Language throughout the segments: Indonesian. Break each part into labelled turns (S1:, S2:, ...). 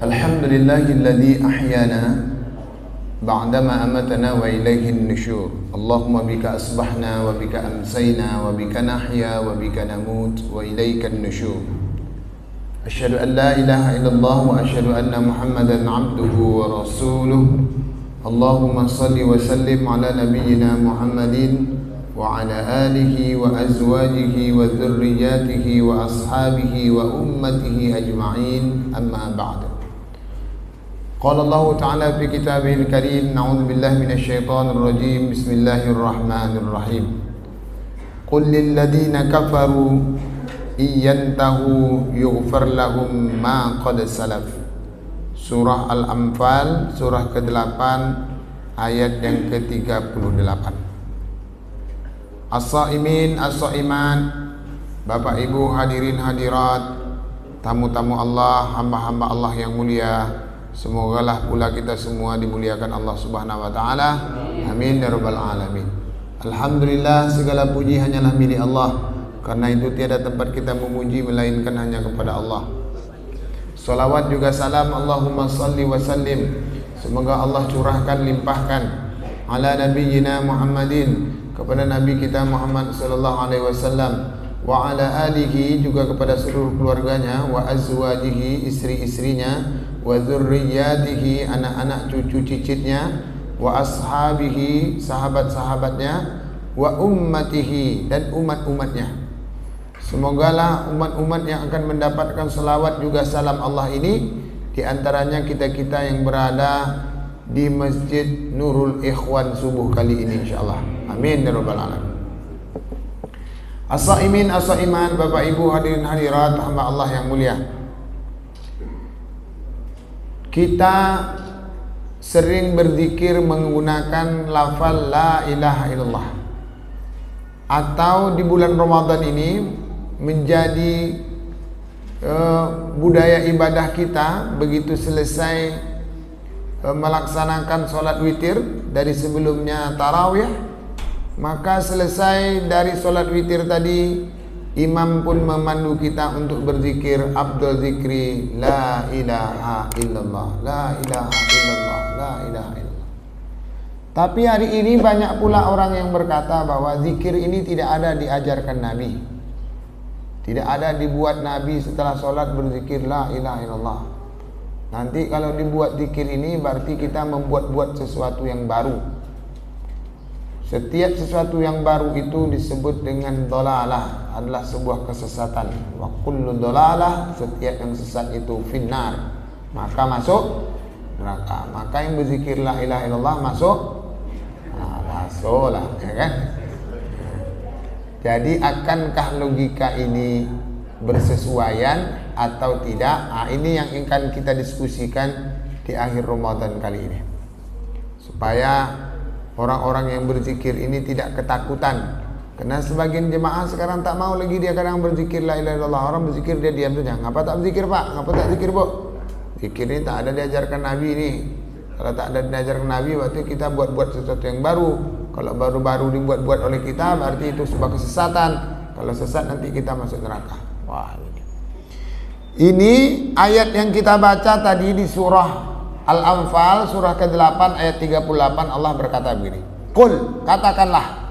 S1: Alhamdulillahilladzi ahyana ba'dama amatana wa ilaihin nusyur. Allahumma bika asbahna wa bika amsayna wa bika nahya wa bika namut wa ilaikan nusyur. Asyhadu an la ilaha illallah wa asyhadu anna Muhammadan abduhu wa rasuluh. Allahumma salli wa sallim ala nabiyyina Muhammadin wa ala alihi wa azwajihi wa dhurriyyatihi wa ashabihi wa ummatihi ajma'in, amma ba'd. Qala Allah Ta'ala fi kitabihil karim, na'udzu billahi minasy syaithanir rajim. Bismillahirrahmanirrahim. Qul lil ladzina kafaru iyantahu yughfar lahum ma qad salaf. Surah Al-Anfal, surah ke-8 ayat yang ke-38. As-saimin, as-saimat, Bapak Ibu hadirin hadirat, tamu-tamu Allah, hamba-hamba Allah yang mulia, semogalah pula kita semua dimuliakan Allah Subhanahu wa taala. Amin ya rabbal alamin. Alhamdulillah, segala puji hanyalah milik Allah. Karena itu tiada tempat kita memuji melainkan hanya kepada Allah. Salawat juga salam, Allahumma salli wa sallim, semoga Allah curahkan, limpahkan ala nabiyyina Muhammadin, kepada Nabi kita Muhammad sallallahu alaihi wasallam, wa ala alihi, juga kepada seluruh keluarganya, wa azwajihi, istri-istrinya, wa dzurriyyatihi, anak-anak cucu cicitnya, wa ashabihi, sahabat-sahabatnya, wa ummatihi, dan umat-umatnya. Semogalah umat-umat yang akan mendapatkan selawat juga salam Allah ini, di antaranya kita-kita yang berada di Masjid Nurul Ikhwan subuh kali ini insyaallah. Amin ya rabbal alamin. As-saimin, as-saimat, Bapak Ibu hadirin hadirat, hamba Allah yang mulia. Kita sering berzikir menggunakan lafal la ilaha illallah. Atau di bulan Ramadan ini menjadi budaya ibadah kita, begitu selesai melaksanakan sholat witir dari sebelumnya tarawih, maka selesai dari sholat witir tadi, imam pun memandu kita untuk berzikir afdal zikri la ilaha illallah, la ilaha illallah, la ilaha illallah. Tapi hari ini banyak pula orang yang berkata bahwa zikir ini tidak ada diajarkan Nabi, tidak ada dibuat Nabi setelah sholat berzikir la ilaha illallah. Nanti kalau dibuat zikir ini berarti kita membuat-buat sesuatu yang baru. Setiap sesuatu yang baru itu disebut dengan dolalah, adalah sebuah kesesatan. Wa kullu dolalah, setiap yang sesat itu finnar, maka masuk neraka. Maka yang berzikir la ilaha illallah masuk, masuklah, ya kan? Jadi akankah logika ini bersesuaian atau tidak? Nah, ini yang akan kita diskusikan di akhir Ramadan kali ini, supaya orang-orang yang berzikir ini tidak ketakutan. Karena sebagian jemaah sekarang tak mau lagi, dia kadang berzikir la ilaha illallah, orang berzikir dia diam saja. Ngapa tak berzikir Pak? Ngapa tak zikir Bu? Zikir ini tak ada diajarkan Nabi ini. Kalau tak ada diajarkan Nabi, berarti kita buat-buat sesuatu yang baru. Kalau baru-baru dibuat-buat oleh kita, berarti itu sebuah kesesatan. Kalau sesat nanti kita masuk neraka. Wah, ini ayat yang kita baca tadi di surah Al-Anfal, surah ke-8 ayat 38, Allah berkata begini. Qul, katakanlah.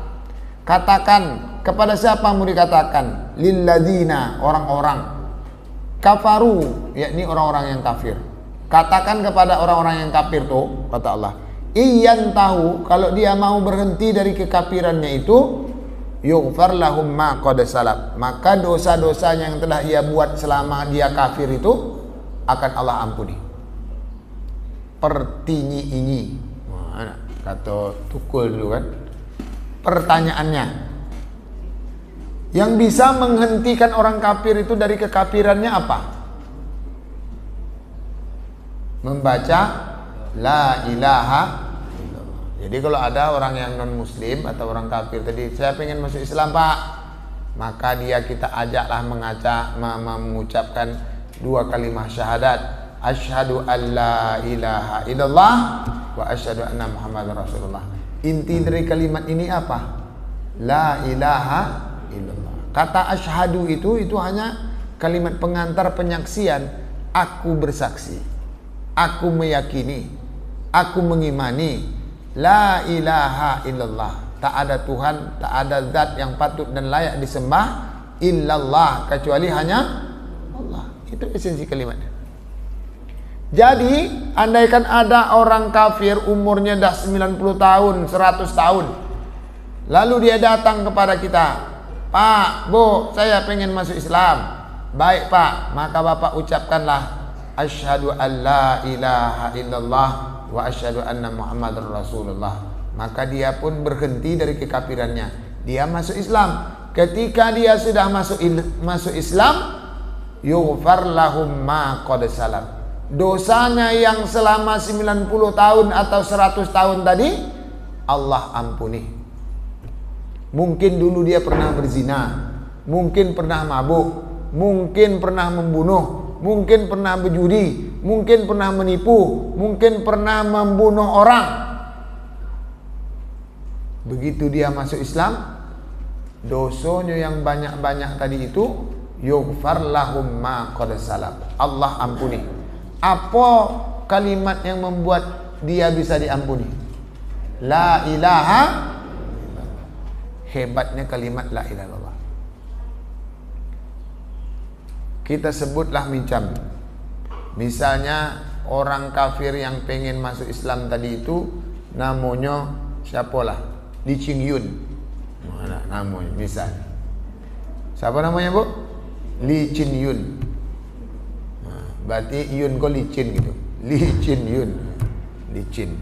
S1: Katakan kepada siapa mau dikatakan? Lilladzina, orang-orang. Kafaru, yakni orang-orang yang kafir. Katakan kepada orang-orang yang kafir tuh, kata Allah, iyan tahu, kalau dia mau berhenti dari kekafirannya itu, yughfar lahum ma qad salaf, maka dosa-dosanya yang telah ia buat selama dia kafir itu akan Allah ampuni. Pertinyi-inyi, kata Tukul dulu kan. Pertanyaannya, yang bisa menghentikan orang kafir itu dari kekafirannya apa? Membaca la ilaha illallah. Jadi kalau ada orang yang non muslim atau orang kafir tadi, saya pengen masuk Islam Pak, maka dia kita ajaklah mengucapkan dua kalimat syahadat, asyhadu an la ilaha illallah wa asyhadu anna Muhammadar Rasulullah. Inti dari kalimat ini apa? La ilaha illallah. Kata asyhadu itu hanya kalimat pengantar penyaksian, aku bersaksi. aku meyakini, aku mengimani la ilaha illallah, tak ada Tuhan, tak ada zat yang patut dan layak disembah illallah, kecuali hanya Allah. Itu esensi kalimatnya. Jadi andaikan ada orang kafir umurnya dah 90 tahun, 100 tahun, lalu dia datang kepada kita, Pak, Bu, saya pengen masuk Islam. Baik Pak, maka Bapak ucapkanlah asyhadu an la ilaha illallah wa asyhadu anna Muhammadar Rasulullah. Maka dia pun berhenti dari kekafirannya, dia masuk Islam. Ketika dia sudah masuk Islam, yughfar lahum ma qad salam, dosanya yang selama 90 tahun atau 100 tahun tadi Allah ampuni. Mungkin dulu dia pernah berzina, mungkin pernah mabuk, mungkin pernah membunuh, mungkin pernah berjudi, mungkin pernah menipu, mungkin pernah membunuh orang. Begitu dia masuk Islam, dosanya yang banyak-banyak tadi itu yughfar lahum ma qad salam, Allah ampuni. Apa kalimat yang membuat dia bisa diampuni? La ilaha. Hebatnya kalimat la ilaha illallah. Kita sebutlah macam, misalnya orang kafir yang pengen masuk Islam tadi itu namanya siapalah? Li Ching Yun. Mana namanya? Misal. Siapa namanya, Bu? Li Chin Yun. Berarti Yun kok licin gitu. Licin Yun. Licin.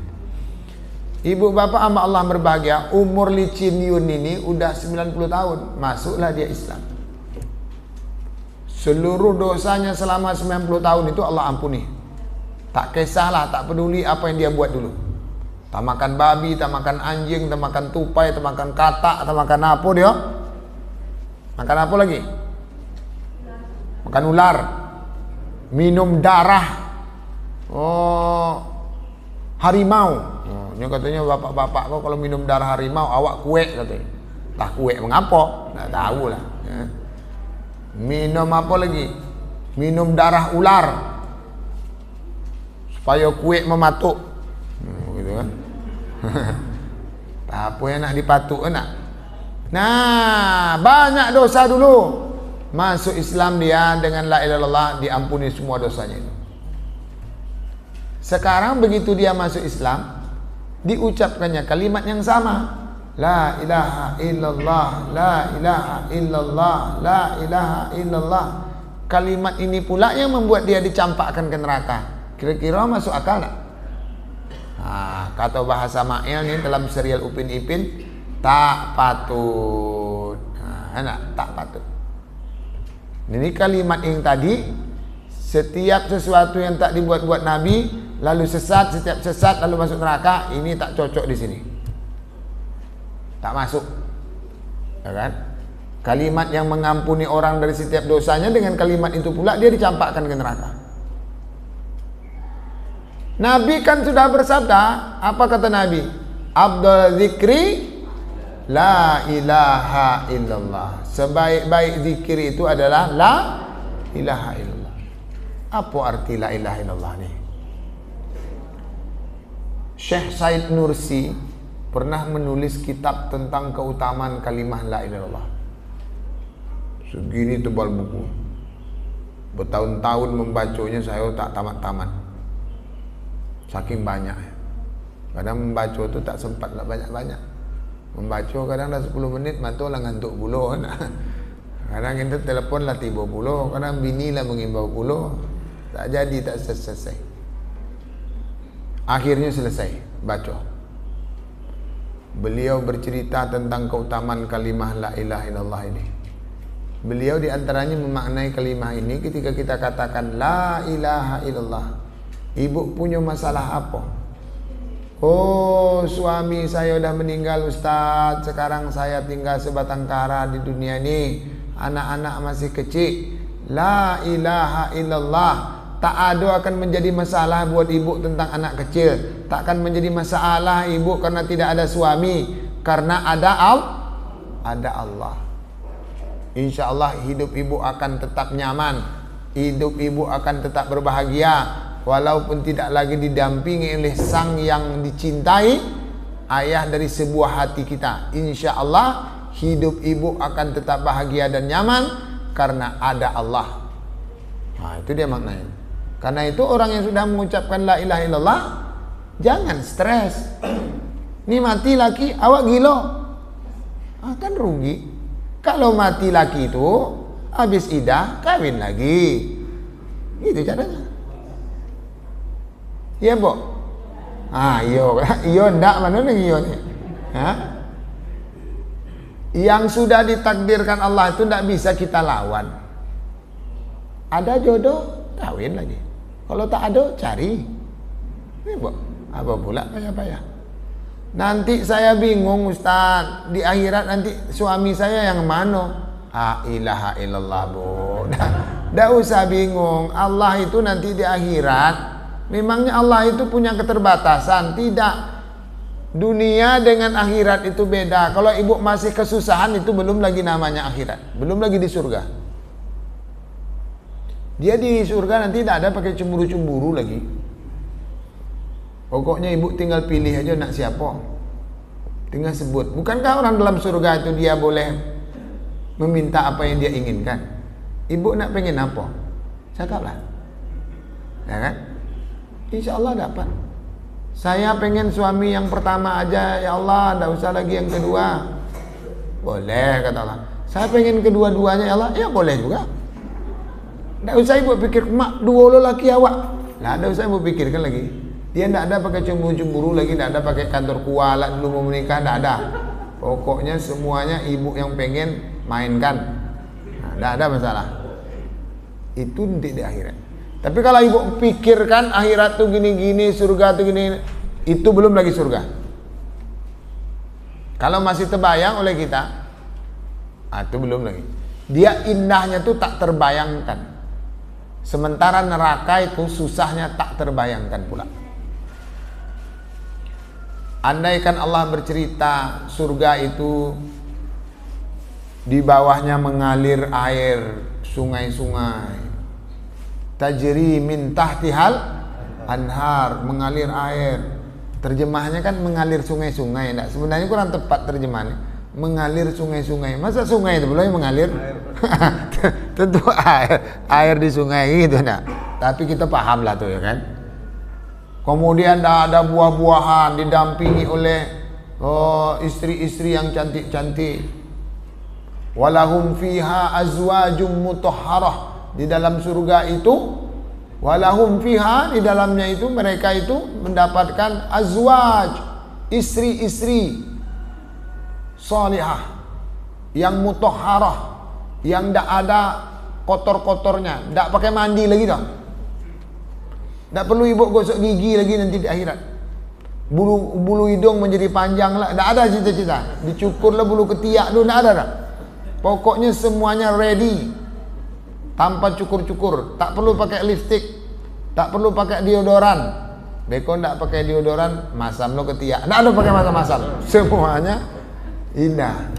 S1: Ibu bapak hamba Allah berbahagia, umur Licin Yun ini udah 90 tahun, masuklah dia Islam. Seluruh dosanya selama 90 tahun itu Allah ampuni. Tak kisahlah, tak peduli apa yang dia buat dulu. Tak makan babi, tak makan anjing, tak makan tupai, tak makan katak, tak makan apa dia? Makan apa lagi? Makan ular. Minum darah harimau. Ini katanya bapak-bapak kok kalau minum darah harimau awak kuek katanya. Lah kuek mengapa? Tak tahu lah. Ya. Minum apa lagi? Minum darah ular supaya kuek mematuk. Gitu kan. Tak apa yang nak dipatuk nak. Nah, banyak dosa dulu. Masuk Islam dia dengan la ilaha illallah, diampuni semua dosanya itu. Sekarang begitu dia masuk Islam, diucapkannya kalimat yang sama, la ilaha illallah, la ilaha illallah, la ilaha illallah. Kalimat ini pula yang membuat dia dicampakkan ke neraka. Kira-kira masuk akal tak? Kata bahasa Ma'il ni dalam serial Upin Ipin, tak patut. Tak patut. Ini kalimat yang tadi, setiap sesuatu yang tak dibuat-buat Nabi lalu sesat, setiap sesat lalu masuk neraka, ini tak cocok di sini. Tak masuk. Ya kan? Kalimat yang mengampuni orang dari setiap dosanya, dengan kalimat itu pula dia dicampakkan ke neraka. Nabi kan sudah bersabda, apa kata Nabi? Afdal zikri la ilaha illallah. Sebaik-baik zikir itu adalah la ilaha illallah. Apa arti la ilaha illallah ni? Syekh Said Nursi pernah menulis kitab tentang keutamaan kalimah la ilaha illallah. Segini tebal buku. Bertahun-tahun membacanya saya tak tamat-tamat. Saking banyak. Kadang membaca tu tak sempat nak banyak-banyak. Membaca kadang dah 10 menit mata lah ngantuk puluh. Kadang kita telefon lah tiba puluh, kadang bini lah mengimbau puluh. Tak jadi, tak selesai. Akhirnya selesai baca. Beliau bercerita tentang keutamaan kalimah la ilaha illallah ini. Beliau diantaranya memaknai kalimah ini ketika kita katakan la ilaha illallah. Ibu punya masalah apa? Oh, suami saya sudah meninggal Ustaz. Sekarang saya tinggal sebatang kara di dunia ini. Anak-anak masih kecil. La ilaha illallah. Tak ada akan menjadi masalah buat ibu tentang anak kecil. Tak akan menjadi masalah ibu karena tidak ada suami. Karena ada Allah. InsyaAllah hidup ibu akan tetap nyaman. Hidup ibu akan tetap berbahagia. walaupun tidak lagi didampingi oleh sang yang dicintai, ayah dari sebuah hati kita, insya Allah hidup ibu akan tetap bahagia dan nyaman karena ada Allah. Nah, itu dia maknanya. Karena itu orang yang sudah mengucapkan la ilaha illallah jangan stres. Ini mati laki, awak gila, kan rugi. Kalau mati laki itu habis idah kawin lagi, gitu caranya. Iya, Bu? Iyo ndak, mana nih iyo nih? Yang sudah ditakdirkan Allah itu ndak bisa kita lawan. Ada jodoh, kawin lagi. Kalau tak ada, cari. Ini, Bu, apa pula payah-payah. Nanti saya bingung, Ustaz. Di akhirat nanti suami saya yang mana? Ilaha illallah, Bu. Ndak usah bingung. Allah itu nanti di akhirat, memangnya Allah itu punya keterbatasan? Tidak. Dunia dengan akhirat itu beda. Kalau ibu masih kesusahan, itu belum lagi namanya akhirat, belum lagi di surga. Dia di surga nanti tidak ada pakai cemburu-cemburu lagi. Pokoknya ibu tinggal pilih aja nak siapa, tinggal sebut. Bukankah orang dalam surga itu dia boleh meminta apa yang dia inginkan? Ibu nak pengen apa, cakaplah, ya kan? Insya Allah dapat. Saya pengen suami yang pertama aja, ya Allah, tidak usah lagi yang kedua. Boleh, kata Allah. Saya pengen kedua-duanya, ya Allah, ya boleh juga. Tidak usah ibu pikir, mak dua lo laki awak. Nah, tidak usah ibu pikirkan lagi. Dia tidak ada pakai cemburu-cemburu lagi, tidak ada pakai kantor kualat dulu mau menikah, tidak ada. Pokoknya semuanya ibu yang pengen mainkan. Nah, tidak ada masalah. Itu nanti di akhirat. Tapi kalau ibu pikirkan akhirat tuh gini-gini, surga tuh gini, itu belum lagi surga. Kalau masih terbayang oleh kita, itu belum lagi. Dia indahnya tuh tak terbayangkan. Sementara neraka itu susahnya tak terbayangkan pula. Andaikan Allah bercerita surga itu di bawahnya mengalir air, sungai-sungai. Tajri min tahtihal anhar, mengalir air. Terjemahnya kan mengalir sungai-sungai. Nah, sebenarnya kurang tepat terjemahannya. Mengalir sungai-sungai. Masa sungai itu belum mengalir? Tentu air di sungai gitu nah. Tapi kita paham lah tuh ya kan. Kemudian ada buah-buahan didampingi oleh istri-istri yang cantik-cantik. Walahum fiha azwajum mutahharah. Di dalam surga itu, walahum fiha, di dalamnya itu mereka itu mendapatkan azwaj, istri-istri salihah yang mutahharah, yang tidak ada kotor-kotornya, tidak pakai mandi lagi dah. Tidak perlu ibu gosok gigi lagi nanti di akhirat. Bulu hidung menjadi panjang lah, tidak ada cita-cita. Dicukurlah bulu ketiak dulu, tidak ada dah. Pokoknya semuanya ready. Tanpa cukur-cukur, tak perlu pakai lipstick, tak perlu pakai deodoran. Beko ndak pakai deodoran, masam lo ketiak. Ndak ada pakai masam-masam. Semuanya indah.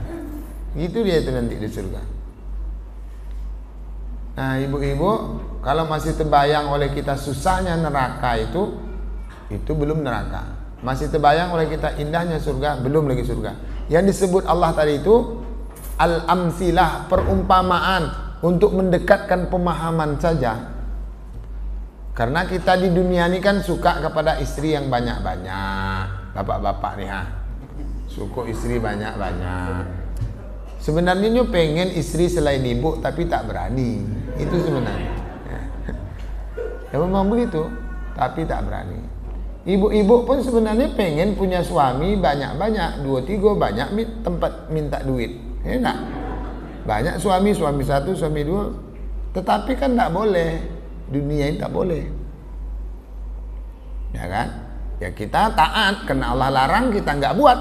S1: Gitu dia itu nanti di surga. Nah, ibu-ibu, kalau masih terbayang oleh kita susahnya neraka itu belum neraka. Masih terbayang oleh kita indahnya surga, belum lagi surga. Yang disebut Allah tadi itu al-amsilah, perumpamaan. Untuk mendekatkan pemahaman saja. Karena kita di dunia ini kan suka kepada istri yang banyak-banyak. Bapak-bapak nih suka istri banyak-banyak. Sebenarnya nyu pengen istri selain ibu, tapi tak berani. Itu sebenarnya. Ya memang begitu, tapi tak berani. Ibu-ibu pun sebenarnya pengen punya suami banyak-banyak, 2-3 banyak tempat minta duit. Ya enggak? Banyak suami satu, suami dua. Tetapi kan tidak boleh. Dunia ini tak boleh. Ya kan? Ya kita taat. Karena Allah larang, kita nggak buat.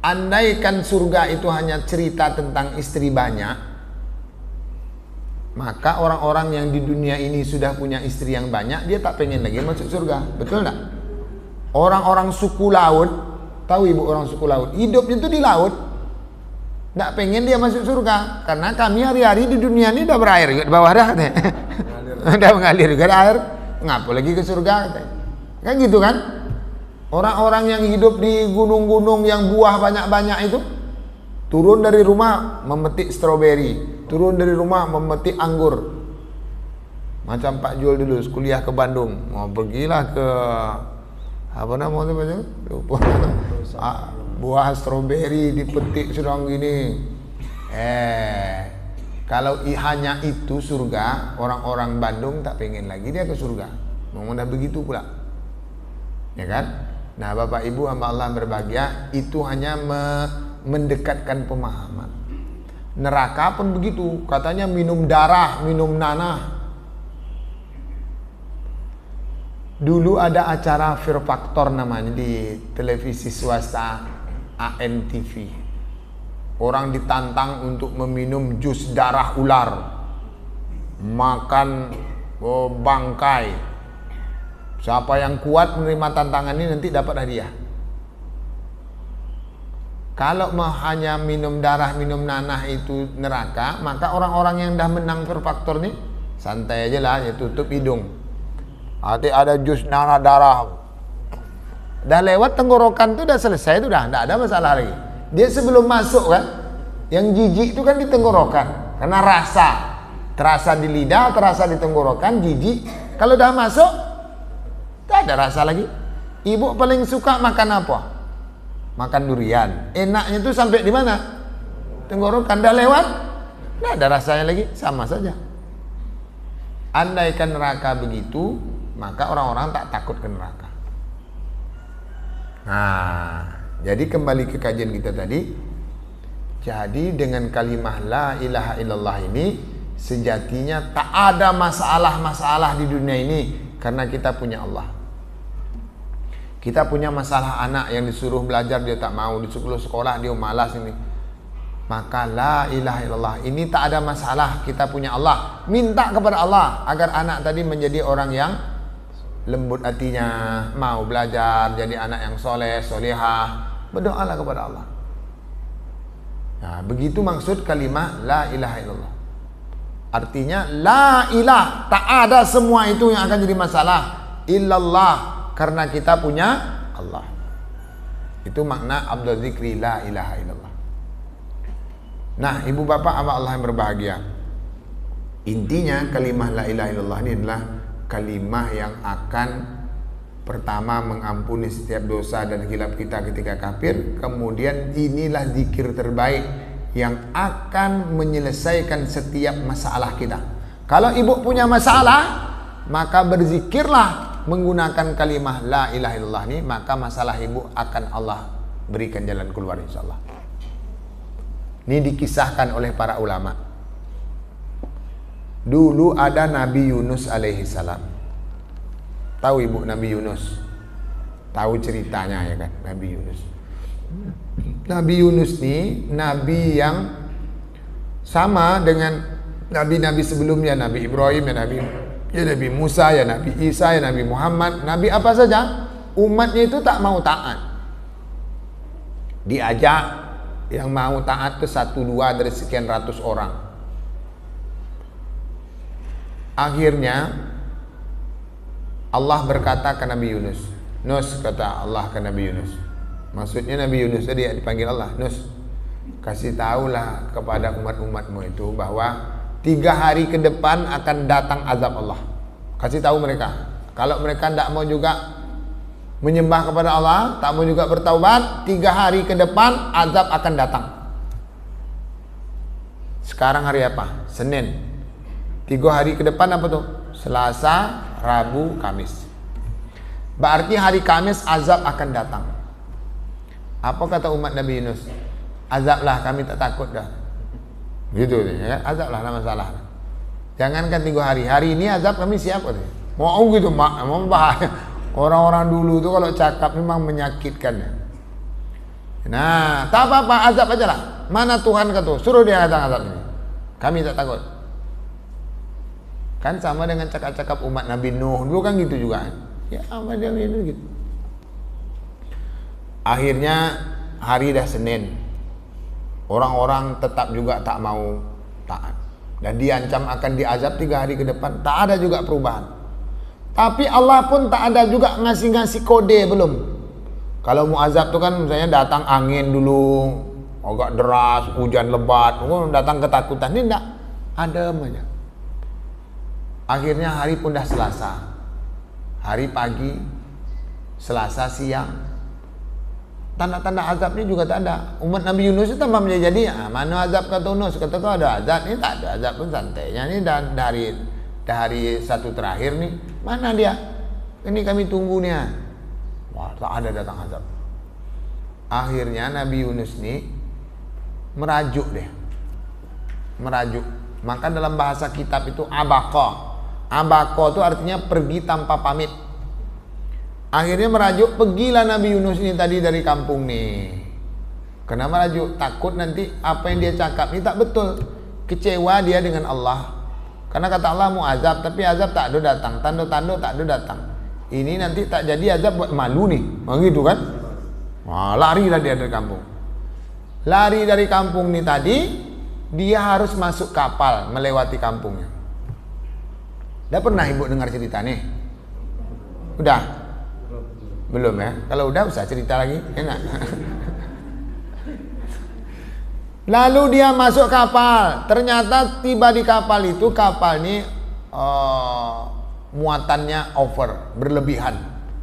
S1: Andaikan surga itu hanya cerita tentang istri banyak, maka orang-orang yang di dunia ini sudah punya istri yang banyak, dia tak pengen lagi masuk surga. Betul nggak? Orang-orang suku laut, tahu ibu orang suku laut, hidupnya itu di laut. Nggak pengen dia masuk surga, karena kami hari-hari di dunia ini udah berair juga di bawah dah katanya. Udah mengalir juga ada air, ngapa lagi ke surga katanya. Kan gitu kan? Orang-orang yang hidup di gunung-gunung yang buah banyak-banyak itu turun dari rumah memetik stroberi, turun dari rumah memetik anggur. Macam Pak Jul dulu kuliah ke Bandung, mau pergilah ke apa namanya? Lupa. Buah stroberi dipetik sedang gini. Kalau hanya itu surga, orang-orang Bandung tak pengen lagi dia ke surga. Mau dah begitu pula. Ya kan? Nah, Bapak Ibu hamba Allah berbahagia, itu hanya mendekatkan pemahaman. Neraka pun begitu, katanya minum darah, minum nanah. Dulu ada acara Fear Factor namanya di televisi swasta ANTV. Orang ditantang untuk meminum jus darah ular, makan bangkai. Siapa yang kuat menerima tantangan ini nanti dapat hadiah. Kalau hanya minum darah, minum nanah itu neraka, maka orang-orang yang dah menang Fear Factor nih santai aja lah, ya tutup hidung. Nanti ada jus nanah darah. Dah lewat tenggorokan tuh udah selesai, itu udah enggak ada masalah lagi. Dia sebelum masuk kan, yang jijik itu kan di tenggorokan, karena rasa terasa di lidah, terasa di tenggorokan, jijik. Kalau udah masuk, tak ada rasa lagi. Ibu paling suka makan apa? Makan durian. Enaknya itu sampai di mana? Tenggorokan. Dah lewat, enggak ada rasanya lagi, sama saja. Andaikan neraka begitu, maka orang-orang tak takut ke neraka. Nah, jadi kembali ke kajian kita tadi. Jadi dengan kalimah la ilaha illallah ini sejatinya tak ada masalah-masalah di dunia ini, karena kita punya Allah. Kita punya masalah anak yang disuruh belajar dia tak mau, disuruh sekolah dia malas ini. Maka la ilaha illallah ini tak ada masalah, kita punya Allah. Minta kepada Allah agar anak tadi menjadi orang yang lembut hatinya, mau belajar, jadi anak yang soleh, solehah. Berdoalah kepada Allah. Nah, begitu maksud kalimah la ilaha illallah. Artinya la ilah, tak ada semua itu yang akan jadi masalah, illallah, karena kita punya Allah. Itu makna abdul zikri la ilaha illallah. Nah, ibu bapak Allah yang berbahagia, intinya kalimah la ilaha illallah ini adalah kalimah yang akan pertama mengampuni setiap dosa dan khilaf kita ketika kafir. Kemudian inilah zikir terbaik yang akan menyelesaikan setiap masalah kita. Kalau ibu punya masalah, maka berzikirlah menggunakan kalimah la ilaha illallah ini, maka masalah ibu akan Allah berikan jalan keluar insyaallah. Ini dikisahkan oleh para ulama. Dulu ada Nabi Yunus alaihi salam. Tahu ibu Nabi Yunus? Tahu ceritanya ya kan, Nabi Yunus. Nabi Yunus ini nabi yang sama dengan nabi-nabi sebelumnya, Nabi Ibrahim, ya Nabi Musa, ya Nabi Isa, ya Nabi Muhammad, nabi apa saja. Umatnya itu tak mau taat. Diajak, yang mau taat itu 1-2 dari sekian ratus orang. Akhirnya Allah berkata ke Nabi Yunus, Nus, kata Allah ke Nabi Yunus. Maksudnya Nabi Yunus tadi dipanggil Allah, Nus, kasih tahulah kepada umat-umatmu itu bahwa 3 hari ke depan akan datang azab Allah. Kasih tahu mereka. Kalau mereka tidak mau juga menyembah kepada Allah, tak mau juga bertaubat, 3 hari ke depan azab akan datang. Sekarang hari apa? Senin. 3 hari ke depan apa tuh? Selasa, Rabu, Kamis. Berarti hari Kamis azab akan datang. Apa kata umat Nabi Yunus? Azablah, kami tak takut dah. Gitu ya, azablah, lah masalah. Jangankan 3 hari, hari ini azab kami siap. Mau gitu, mau bahaya. Orang-orang dulu tuh kalau cakap memang menyakitkan. Nah, tak apa-apa, azab aja lah. Mana Tuhan kata, suruh dia datang azab ini. Kami tak takut. Kan sama dengan cakap-cakap umat Nabi Nuh dulu kan gitu juga. Ya sama dia gitu. Akhirnya hari dah Senin. Orang-orang tetap juga tak mau taat. Dan diancam akan diazab 3 hari ke depan. Tak ada juga perubahan. Tapi Allah pun tak ada juga ngasih-ngasih kode belum. Kalau mau azab tuh kan misalnya datang angin dulu, agak deras, hujan lebat, datang ketakutan. Ini enggak, adem aja. Akhirnya hari pun dah Selasa. Hari pagi, Selasa siang. Tanda-tanda azabnya juga tak ada. Umat Nabi Yunus itu tambah menjadi, mana azab kata Yunus? Kata kau ada azab, ini tak ada azab pun santainya. Ini dari hari satu terakhir nih, mana dia? Ini kami tunggu nih. Wah, tak ada datang azab. Akhirnya Nabi Yunus nih merajuk deh. Merajuk. Maka dalam bahasa kitab itu abaqah. Abaqah itu artinya pergi tanpa pamit. Akhirnya merajuk, pergilah Nabi Yunus ini tadi dari kampung nih. Kenapa merajuk? Takut nanti apa yang dia cakap ini tak betul. Kecewa dia dengan Allah. Karena kata Allah mau azab, tapi azab tak ada datang. Tanda-tanda tak ada datang. Ini nanti tak jadi azab buat malu nih. Begitu kan? Wah, larilah dia dari kampung. Lari dari kampung nih tadi, dia harus masuk kapal melewati kampungnya. Udah pernah ibu dengar cerita nih? Udah? Belum ya? Kalau udah usah cerita lagi, enak. Lalu dia masuk kapal. Ternyata tiba di kapal itu, kapal ini muatannya over, berlebihan.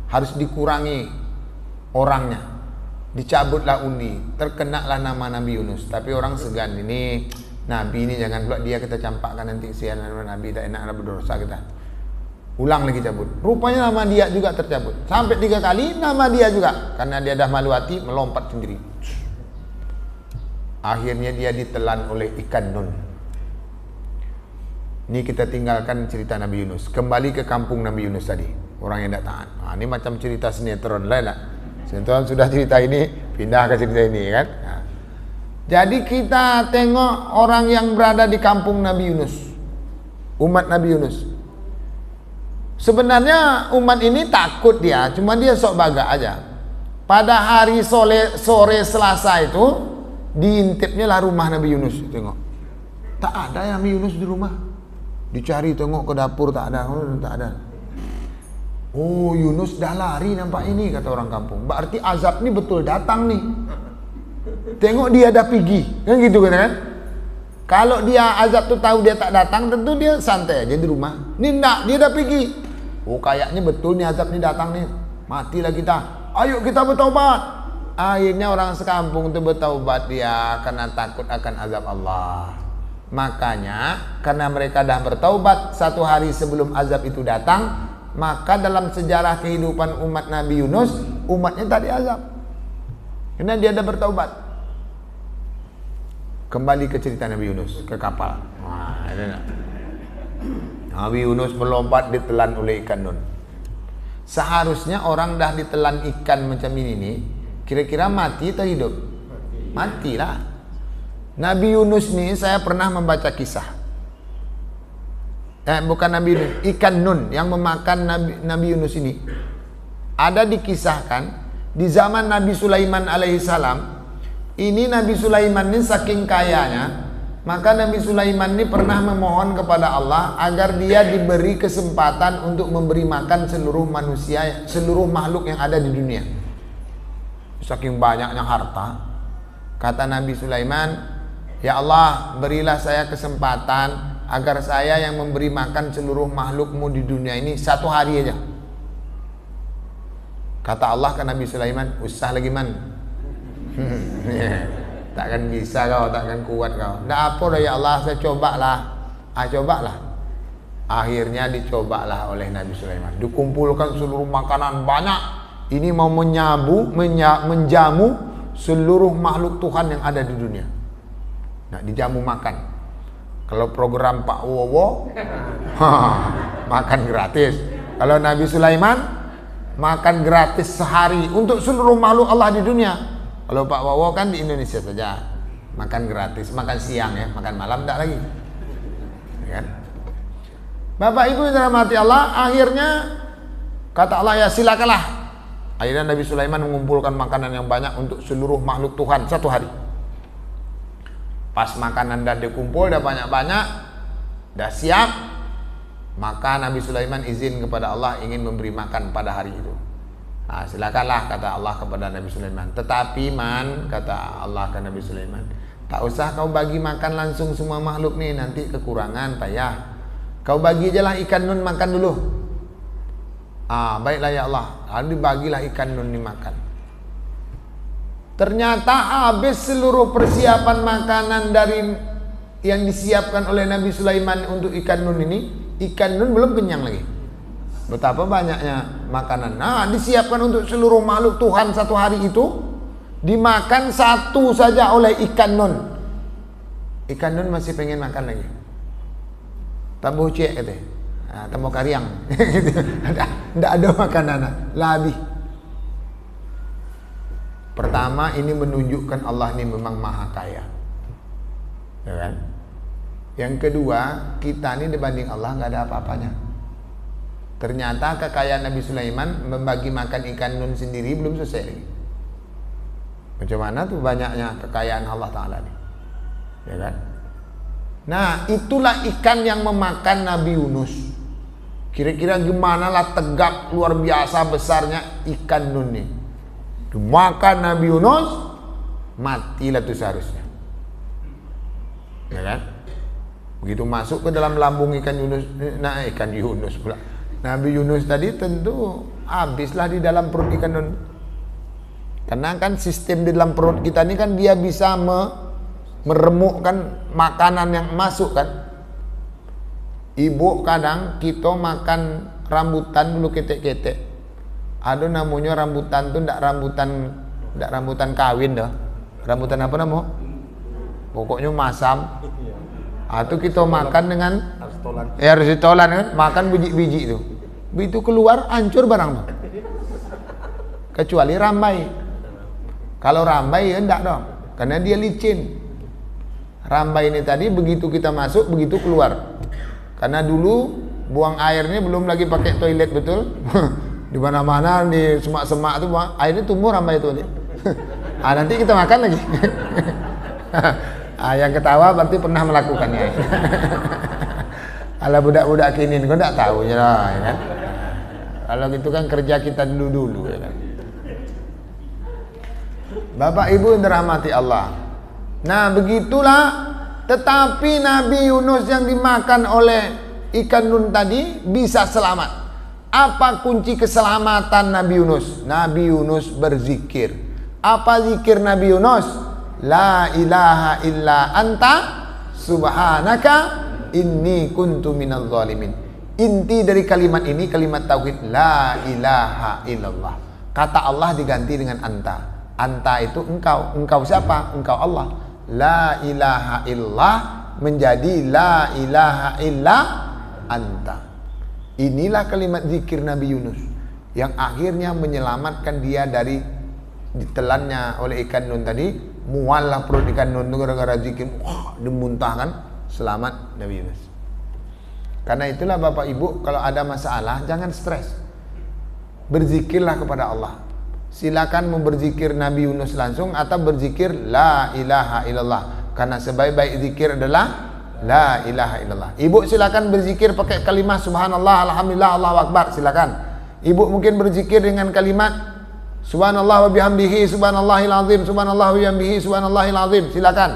S1: Harus dikurangi orangnya. Dicabutlah undi, terkenalah nama Nabi Yunus. Tapi orang segan, ini Nabi ini jangan pula dia kita campakkan nanti kesian Nabi, tak enak berdosa kita. Ulang lagi cabut. Rupanya nama dia juga tercabut. Sampai 3 kali nama dia juga. Karena dia dah malu hati, melompat sendiri. Akhirnya dia ditelan oleh ikan nun. Ini kita tinggalkan cerita Nabi Yunus. Kembali ke kampung Nabi Yunus tadi. Orang yang tidak taat. Nah, ini macam cerita sinetron lah. Sinetron sudah cerita ini, pindah ke cerita ini kan. Nah. Jadi kita tengok orang yang berada di kampung Nabi Yunus. Umat Nabi Yunus. Sebenarnya umat ini takut dia, cuma dia sok baga aja. Pada hari sore Selasa itu diintipnya lah rumah Nabi Yunus. Tengok, tak ada Nabi Yunus di rumah. Dicari, tengok ke dapur tak ada, tak ada. Oh, Yunus dah lari nampak ini, kata orang kampung. Berarti azab ni betul datang nih. Tengok dia dah pergi, kan gitu kan? Kalau dia azab tu tahu dia tak datang, tentu dia santai aja di rumah. Ni enggak, dia dah pergi. Oh, kayaknya betul nih azab ni datang nih. Matilah kita. Ayo kita bertaubat. Akhirnya orang sekampung itu bertaubat dia karena takut akan azab Allah. Makanya karena mereka dah bertaubat 1 hari sebelum azab itu datang, maka dalam sejarah kehidupan umat Nabi Yunus, umatnya tak diazab. Karena dia dah bertaubat. Kembali ke cerita Nabi Yunus, ke kapal. Wah, Nabi Yunus melompat, ditelan oleh ikan nun. Seharusnya orang dah ditelan ikan macam ini nih, kira-kira mati atau hidup? Matilah. Nabi Yunus nih, saya pernah membaca kisah. Bukan Nabi Yunus, ikan nun yang memakan Nabi Yunus ini. Ada dikisahkan di zaman Nabi Sulaiman alaihissalam. Ini Nabi Sulaiman ini saking kayanya, maka Nabi Sulaiman ini pernah memohon kepada Allah agar dia diberi kesempatan untuk memberi makan seluruh manusia, seluruh makhluk yang ada di dunia. Saking banyaknya harta, kata Nabi Sulaiman, ya Allah, berilah saya kesempatan agar saya yang memberi makan seluruh makhlukmu di dunia ini 1 hari aja. Kata Allah ke Nabi Sulaiman, usah lagi man. Takkan bisa kau, takkan kuat kau. Nggak apa dah ya Allah, saya cobalah. Cobalah. Akhirnya dicobalah oleh Nabi Sulaiman. Dikumpulkan seluruh makanan banyak. Ini mau menjamu seluruh makhluk Tuhan yang ada di dunia. Nah, dijamu makan. Kalau program Pak Wowo, makan gratis. Kalau Nabi Sulaiman, makan gratis sehari untuk seluruh makhluk Allah di dunia. Kalau Pak Wowo kan di Indonesia saja, makan gratis, makan siang ya, makan malam tak lagi. Ya kan? Bapak Ibu yang dirahmati Allah, akhirnya kata Allah, ya silakanlah. Akhirnya Nabi Sulaiman mengumpulkan makanan yang banyak untuk seluruh makhluk Tuhan 1 hari. Pas makanan dah dikumpul, dah banyak-banyak, dah siap, maka Nabi Sulaiman izin kepada Allah ingin memberi makan pada hari itu. Nah, silakanlah kata Allah kepada Nabi Sulaiman. Tetapi man, kata Allah ke Nabi Sulaiman, tak usah kau bagi makan langsung semua makhluk nih, nanti kekurangan, payah. Kau bagi aja lah ikan nun makan dulu. Baiklah ya Allah. Lalu dibagilah ikan nun dimakan. Ternyata habis seluruh persiapan makanan dari yang disiapkan oleh Nabi Sulaiman untuk ikan nun ini. Ikan nun belum kenyang lagi. Betapa banyaknya makanan. Nah, disiapkan untuk seluruh makhluk Tuhan satu hari itu. Dimakan satu saja oleh ikan nun. Ikan nun masih pengen makan lagi. Tambah cek kata. Tambah kariang. Tidak ada makanan. Lebih. Pertama, ini menunjukkan Allah ini memang maha kaya. Ya kan? Yang kedua, kita ini dibanding Allah nggak ada apa-apanya. Ternyata kekayaan Nabi Sulaiman membagi makan ikan nun sendiri belum selesai lagi. Macam mana tuh banyaknya kekayaan Allah Ta'ala ini. Ya kan? Nah, itulah ikan yang memakan Nabi Yunus. Kira-kira gimana lah tegap luar biasa besarnya ikan nun ini. Dimakan Nabi Yunus, matilah tuh seharusnya. Ya kan? Begitu masuk ke dalam lambung ikan Yunus, ikan Yunus pula. Nabi Yunus tadi tentu habislah di dalam perut ikan nun. Karena kan sistem di dalam perut kita ini kan dia bisa meremukkan makanan yang masuk kan. Ibu kadang kita makan rambutan dulu ketek-ketek. Ada namanya rambutan tuh ndak rambutan kawin dah. Rambutan apa namanya? Pokoknya masam. Itu kita makan dengan harus ditolan kan, makan biji-biji itu. Begitu keluar hancur barang tuh. Kecuali rambai. Kalau rambai ya enggak dong, karena dia licin. Rambai ini tadi begitu kita masuk, begitu keluar. Karena dulu buang airnya belum lagi pakai toilet betul. Di mana-mana di semak-semak itu airnya tumbuh rambai itu. Nanti kita makan lagi. Yang ketawa berarti pernah melakukannya. Kalau budak-budak kini kau tak tahu ya kan. Kalau gitu kan kerja kita dulu ya kan. Bapak Ibu yang dirahmati Allah. Nah, begitulah. Tetapi Nabi Yunus yang dimakan oleh ikan nun tadi bisa selamat. Apa kunci keselamatan Nabi Yunus? Nabi Yunus berzikir. Apa zikir Nabi Yunus? La ilaha illa anta subhanaka inni kuntu minadh dhalimin. Inti dari kalimat ini kalimat tauhid la ilaha illallah. Kata Allah diganti dengan anta. Anta itu engkau. Engkau siapa? Engkau Allah. La ilaha illallah menjadi la ilaha illa anta. Inilah kalimat zikir Nabi Yunus yang akhirnya menyelamatkan dia dari ditelannya oleh ikan nun tadi. Muallah perut ikan nun gara-gara zikir. Dimuntahkan. Selamat Nabi Yunus. Karena itulah Bapak Ibu, kalau ada masalah jangan stres. Berzikirlah kepada Allah. Silakan mau berzikir Nabi Yunus langsung atau berzikir la ilaha illallah. Karena sebaik-baik zikir adalah la ilaha illallah. Ibu silakan berzikir pakai kalimat subhanallah, alhamdulillah, Allahu akbar, silakan. Ibu mungkin berzikir dengan kalimat subhanallah wa bihamdihi subhanallahil azim, subhanallah wa bihamdihi subhanallahil azim, silakan.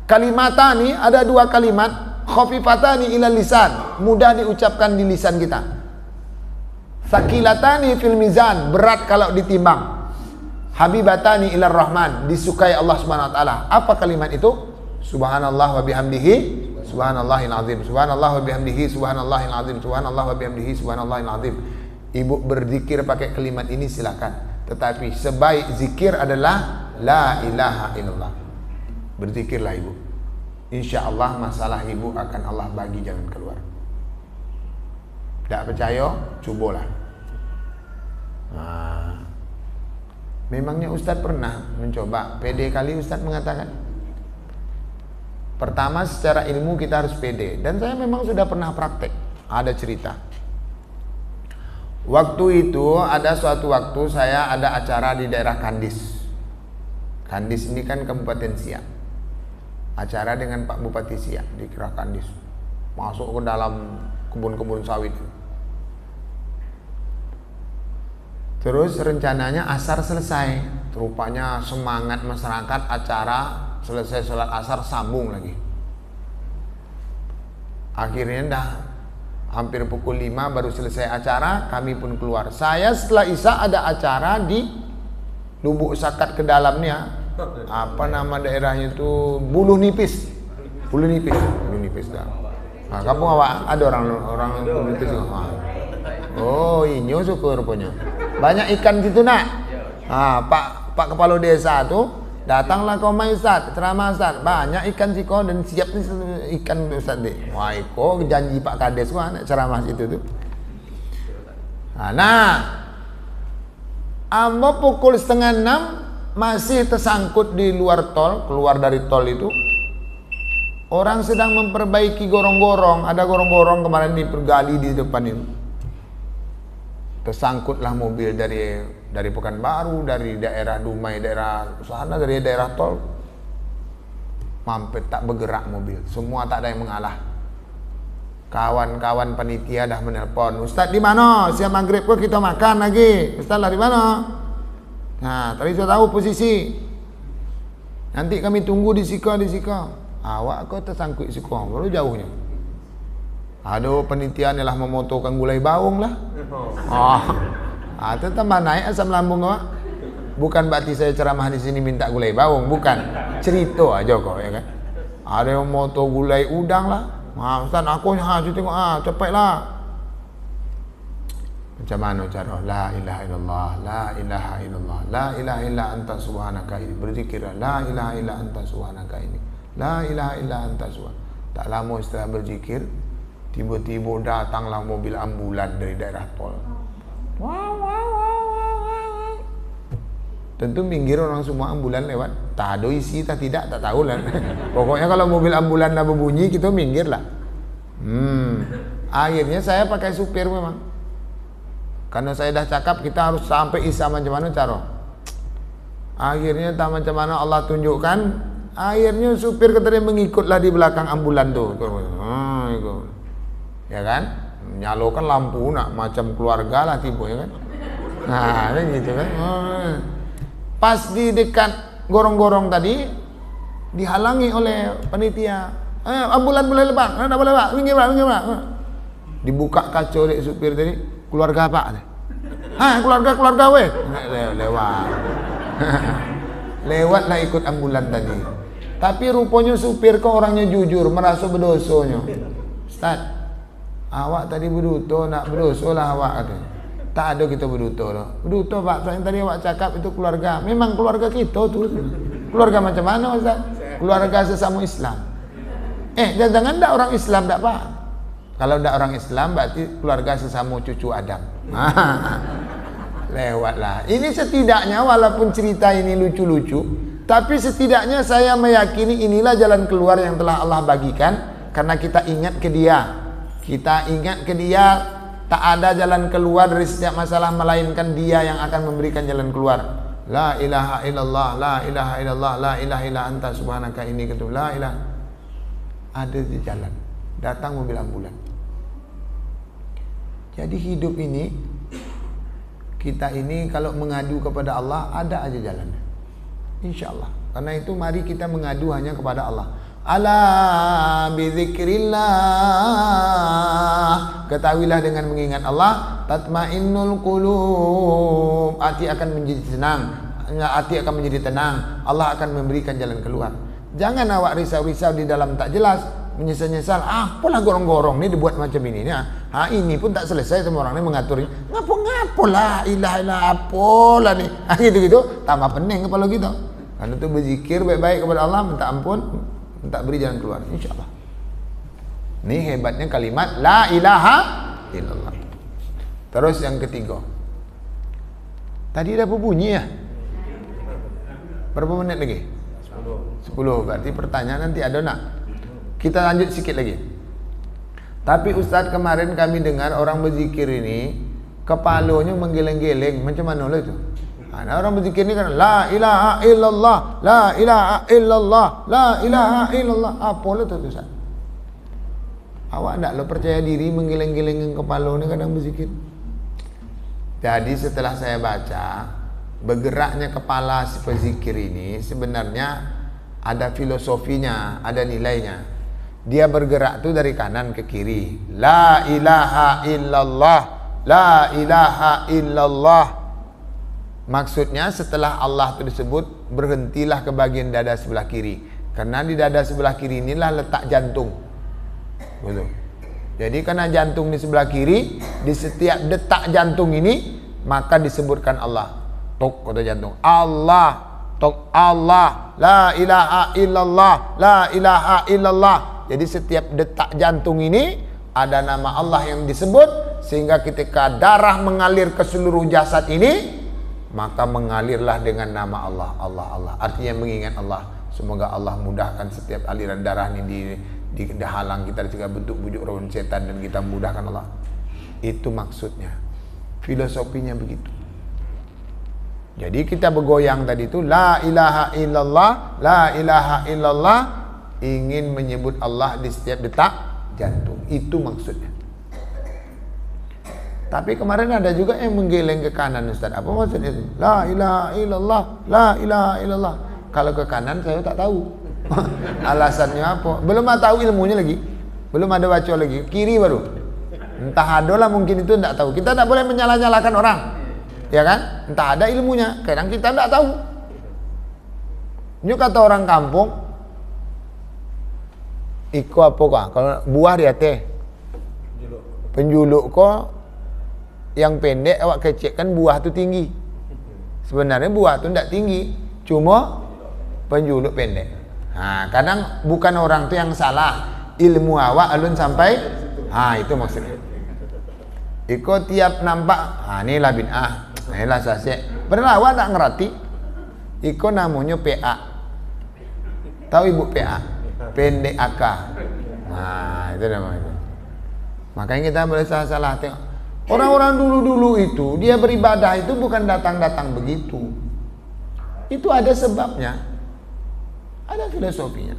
S1: Kalimatani ada dua kalimat, khafifatani ilal lisan, mudah diucapkan di lisan kita. Sakilatani fil mizan, berat kalau ditimbang. Habibatani ilar rahman, disukai Allah Subhanahu wa taala. Apa kalimat itu? Subhanallah wa bihamdihi subhanallahil azim, subhanallah wa bihamdihi subhanallahil azim, subhanallah wa bihamdihi subhanallahil azim. Ibu berzikir pakai kalimat ini silakan. Tetapi sebaik zikir adalah la ilaha illallah. Berzikirlah ibu. Insya Allah masalah ibu akan Allah bagi jalan keluar. Tak percaya, cubalah. Memangnya Ustadz pernah mencoba? Pede kali Ustadz mengatakan. Pertama secara ilmu kita harus pede. Dan saya memang sudah pernah praktek. Ada cerita. Waktu itu ada suatu waktu saya ada acara di daerah Kandis. Kandis ini kan Kabupaten Siak. acara dengan Pak Bupati Siak dikerahkan masuk ke dalam kebun-kebun sawit. Terus rencananya asar selesai, rupanya semangat masyarakat, acara selesai sholat asar sambung lagi. Akhirnya dah hampir pukul 5 baru selesai acara, kami pun keluar. Saya setelah Isya ada acara di Lubuk Sakat ke dalamnya, apa nama daerahnya itu, Buluh Nipis dah. Nah, kampung awak ada orang Buluh Nipis juga. Oh, inyo syukur punya. Banyak ikan gitu nak. Nah, Pak Kepala Desa tuh datanglah kau mai Ustaz, ceramah Ustaz. Banyak ikan siko dan siap nih ikan Ustaz deh. Wah, iko janji Pak Kades gua nak ceramah situ tuh. Nah, ambo pukul 5:30 masih tersangkut di luar tol, keluar dari tol itu. Orang sedang memperbaiki gorong-gorong, ada gorong-gorong kemarin dipergali di depan itu. Tersangkutlah mobil dari Pekanbaru, dari daerah Dumai, daerah sana, dari daerah tol. Mampet tak bergerak mobil, semua tak ada yang mengalah. Kawan-kawan panitia dah menelpon, Ustaz di mana? Siap maghrib kok kita makan lagi. Ustaz lah di mana? Nah, tadi saya tahu posisi. Nanti kami tunggu di Sika. Awak kok tersangkut Sika, baru jauhnya. Aduh, penitia inilah memotokan gulai bawang lah. Itu tambah naik asam lambung awak. Bukan berarti saya ceramah di sini minta gulai bawang, bukan. Cerita aja kok ya kan. Ada yang moto gulai udang lah. Ustaz aku tengok cepatlah. Macam mana cara? La ilaha illallah, la ilaha illallah, la ilaha illa anta subhanaka ini. Berzikirlah la ilaha illa anta subhanaka ini. La ilaha illa anta subhanaka. Tak lama setelah berzikir, tiba-tiba datanglah mobil ambulan dari daerah tol. Tentu minggir orang semua, ambulan lewat. Tak ada isi, tak tahu lah. Pokoknya kalau mobil ambulan dah berbunyi, kita minggir lah. Akhirnya saya pakai supir memang. Karena saya dah cakap kita harus sampai Isya macam mana cara. Akhirnya tak macam mana Allah tunjukkan. Akhirnya supir katanya mengikutlah di belakang ambulan tuh. Ya kan, nyalakan lampu nak macam keluarga lah tiba ya kan. Nah gitu kan. Pas di dekat gorong-gorong tadi dihalangi oleh panitia. Ambulan boleh lepas, tak boleh pak, minggir pak. Dibuka kaca dek supir tadi, keluarga apa? Keluarga weh. Lewat. Lewatlah ikut ambulan tadi. Tapi rupanya supir kok orangnya jujur, merasa berdosanya. Ustaz, awak tadi berduto, nak berdosa lah awak katanya. Tak ada kita berduto loh. Berduto pak, yang tadi awak cakap itu keluarga. Memang keluarga kita tuh. Keluarga macam mana Ustaz? Keluarga sesama Islam. Jangan tak orang Islam tak pak. Kalau tak orang Islam berarti keluarga sesama cucu Adam. Lewatlah. Ini setidaknya walaupun cerita ini lucu-lucu, tapi setidaknya saya meyakini inilah jalan keluar yang telah Allah bagikan. Karena kita ingat ke dia. Kita ingat ke dia, tak ada jalan keluar dari setiap masalah melainkan dia yang akan memberikan jalan keluar. La ilaha illallah, la ilaha illallah, la ilaha illa anta subhanaka ini gitu. La ilaha. Ada di jalan. Datang mobil ambulan. Jadi hidup ini, kita ini kalau mengadu kepada Allah ada aja jalannya. InsyaAllah. Karena itu mari kita mengadu hanya kepada Allah. Ala bizikrillah, ketahuilah dengan mengingat Allah tatmainnul qulub, hati akan menjadi tenang, hati akan menjadi tenang, Allah akan memberikan jalan keluar. Jangan awak risau-risau di dalam tak jelas, menyesal-nyesal, apalah gorong-gorong ni dibuat macam ini ya. Ini pun tak selesai sama orang ni mengaturnya. Ngapo-ngapolah, ilah apalah ni. Gitu-gitu tambah pening kepala kita. Karena itu berzikir baik-baik kepada Allah, minta ampun, minta beri jalan keluar, insyaAllah. Ini hebatnya kalimat la ilaha illallah. Terus yang ketiga, tadi dah berbunyi ya. Berapa menit lagi? 10. Berarti pertanyaan nanti ada nak. Kita lanjut sikit lagi. Tapi Ustaz, kemarin kami dengar orang berzikir ini kepalanya menggeleng-geleng. Macam mana lah itu? Nah, orang berzikir ini kan la ilaha illallah, la ilaha illallah, la ilaha illallah. Apa lo tuh Ustaz? Awak enggak lo percaya diri menggeleng-gelengin kepala ni kadang berzikir. Jadi setelah saya baca, bergeraknya kepala si pezikir ini sebenarnya ada filosofinya, ada nilainya. Dia bergerak tuh dari kanan ke kiri. La ilaha illallah, la ilaha illallah. Maksudnya setelah Allah itu disebut, berhentilah ke bagian dada sebelah kiri. Karena di dada sebelah kiri inilah letak jantung. Betul. Jadi karena jantung di sebelah kiri, di setiap detak jantung ini maka disebutkan Allah. Tok kata jantung. Allah, tok Allah, la ilaha illallah, la ilaha illallah. Jadi setiap detak jantung ini ada nama Allah yang disebut, sehingga ketika darah mengalir ke seluruh jasad ini, maka mengalirlah dengan nama Allah, Allah, Allah. Artinya mengingat Allah. Semoga Allah mudahkan setiap aliran darah ini dihalang kita juga bentuk bujuk roh setan, dan kita mudahkan Allah. Itu maksudnya. Filosofinya begitu. Jadi kita bergoyang tadi itu la ilaha illallah, la ilaha illallah, ingin menyebut Allah di setiap detak jantung. Itu maksudnya. Tapi kemarin ada juga yang menggeleng ke kanan, Ustaz. Apa maksudnya itu? La ilaha illallah, la ilaha illallah. Kalau ke kanan saya tak tahu. Alasannya apa? Belum tahu ilmunya lagi. Belum ada baca lagi. Kiri baru. Entah ada lah, mungkin itu tidak tahu. Kita tidak boleh menyalah-nyalahkan orang. Ya kan? Entah ada ilmunya. Kadang kita tidak tahu. Ini kata orang kampung, iko apa kah? Kalau buah dia teh penjuluk kok yang pendek awak kecek kan buah tu tinggi. Sebenarnya buah tu tidak tinggi, cuma penjuluk pendek. Nah, kadang bukan orang tu yang salah, ilmu awak alun sampai. Itu maksudnya. Iko tiap nampak, inilah bid'ah, inilah sasek. Padahal awak tak ngerti. Iko namanya PA. Tahu ibu PA? Pendek akar. Nah, itu namanya. Makanya kita boleh salah-salah tengok. Orang-orang dulu-dulu itu, dia beribadah itu bukan datang-datang begitu. Itu ada sebabnya. Ada filosofinya.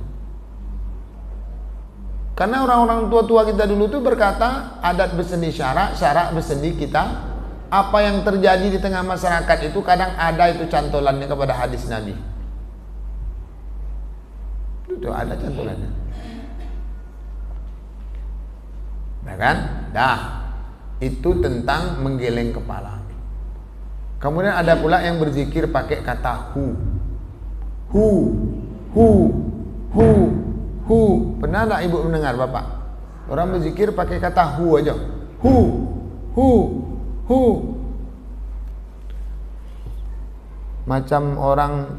S1: Karena orang-orang tua-tua kita dulu itu berkata, adat bersendi syarak, syarak bersendi kita. Apa yang terjadi di tengah masyarakat itu kadang ada itu cantolannya kepada hadis Nabi. Itu ada cantolannya. Nah kan? Dah. Itu tentang menggeleng kepala. Kemudian ada pula yang berzikir pakai kata hu. Hu, hu, hu, hu. Pernah tak ibu mendengar bapak? Orang berzikir pakai kata hu aja. Hu, hu, hu. Macam orang